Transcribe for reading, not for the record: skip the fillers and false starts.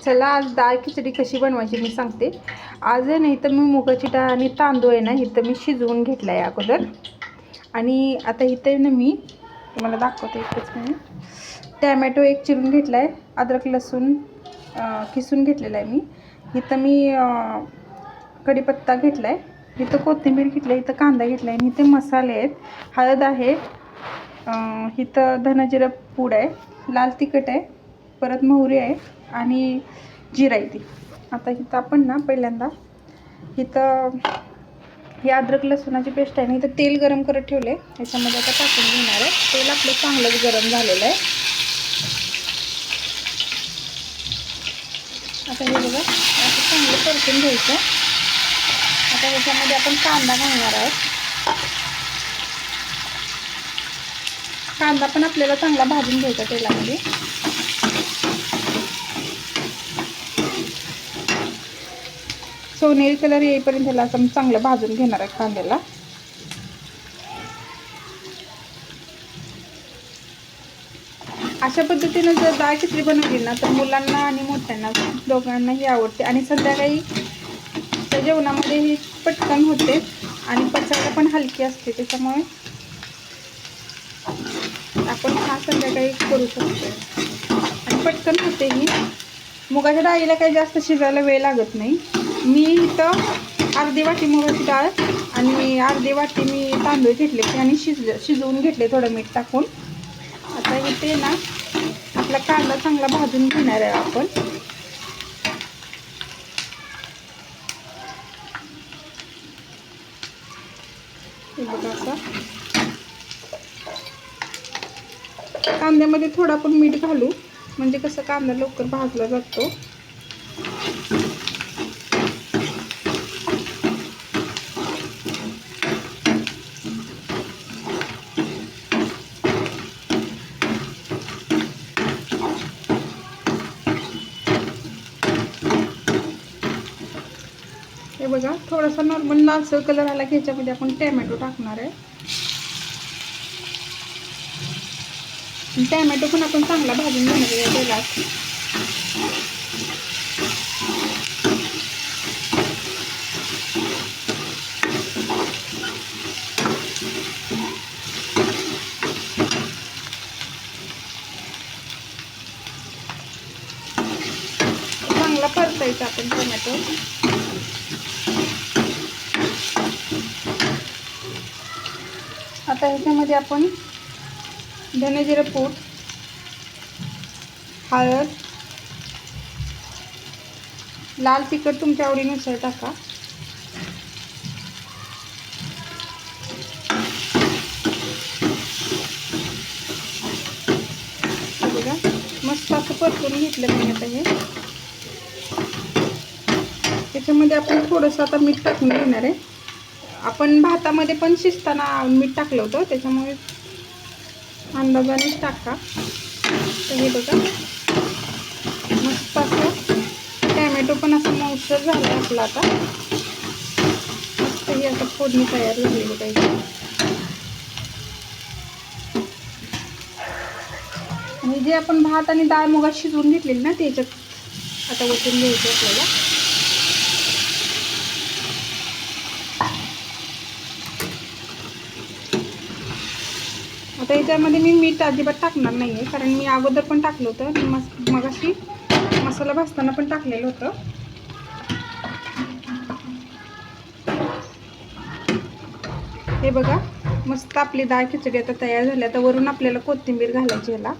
चला आज डाळ खिचडी कशी बनवायची मी सांगते. आज नाही तर मी मुगाची डाळ आणि तांदूळ आहे ना इथं मी शिजवून घेतला आहे अगोदर. आणि आता इथे ना मी तुम्हाला दाखवते एकच मिनिट. टॅमॅटो एक चिरून घेतला आहे, अद्रक लसूण किसून घेतलेला आहे मी. इथं मी कढीपत्ता घेतला आहे, इथं कोथिंबीर घेतली आहे, इथं कांदा घेतला आहे आणि इथे मसाले आहेत. हळद आहे, इथं धनजिरं पूड आहे, लाल तिखट आहे, परत मोहरी आहे आणि जिरा आहे ती. आता इथं आपण ना पहिल्यांदा इथं ही अद्रक लसूणाची पेस्ट आहे ना, इथं तेल गरम करत ठेवले, याच्यामध्ये आता टाकून घेणार आहे. तेल आपलं चांगलंच गरम झालेलं आहे. आता हे बघा असं चांगलं परतून घ्यायचं. आता ह्याच्यामध्ये आपण कांदा घालणार आहोत. कांदा पण आपल्याला चांगला भाजून घ्यायचा तेलामध्ये. सोनेरी कलर येईपर्यंत ह्याला आपण चांगलं भाजून घेणार आहे कांद्याला. अशा पद्धतीनं जर डाळ खिचडी बनवली ना तर मुलांना आणि मोठ्यांना दोघांनाही आवडते आणि संध्याकाळी त्या जेवणामध्ये ही पटकन होते आणि पचायला पण हलकी असते. त्याच्यामुळे आपण हा संध्याकाळी करू शकतो आणि पटकन होते ही. मुगाच्या डाळीला काही जास्त शिजायला वेळ लागत नाही. मी इथं अर्धी वाटी मुगाची डाळ आणि अर्धी वाटी मी तांदूळ घेतले आणि शिजवून घेतले थोडं मीठ टाकून. आता इथे ना आपला कांदा चांगला भाजून घेणार आहे आपण. हे बघा असं कांद्यामध्ये थोडं आपण मीठ घालू म्हणजे कसं कांदा लवकर भाजला जातो. हे बघा थोडासा नॉर्मल लालसर कलर आला की ह्याच्यामध्ये आपण टॅमॅटो टाकणार आहे. टॅमॅटो पण आपण चांगला भाजून घेणार आहे तेलात. चांगला परतायचा आपण टोमॅटो. आता ह्याच्यामध्ये आपण धनेजिरे पूड, हळद, लाल तिखट तुमच्या आवडीनुसार टाका. बघा मस्त असं परतून घेतलं मी. आता हे त्याच्यामध्ये आपण थोडंसं आता मीठ टाकून घेणार आहे. आपण भातामध्ये पण शिजताना मीठ टाकलं होतं, त्याच्यामुळे अंदाजानेच टाका. तर हे बघा मस्त असं टॅमॅटो पण असं मऊसर झालं आपलं. आता मस्त ही आता फोडणी तयार झालेली पाहिजे. आणि जे आपण भात आणि डाळ मुगात शिजवून घेतलेली ना त्याच्यात आता ओतून घ्यायचं आपल्याला. आता याच्यामध्ये मी मीठ अजिबात टाकणार नाही आहे, कारण मी अगोदर पण टाकलं होतं आणि मगाशी मसाला भाजताना पण टाकलेलं होतं. हे बघा मस्त आपली डाळ खिचडी आता तयार झाली. आता वरून आपल्याला कोथिंबीर घालायची ह्याला.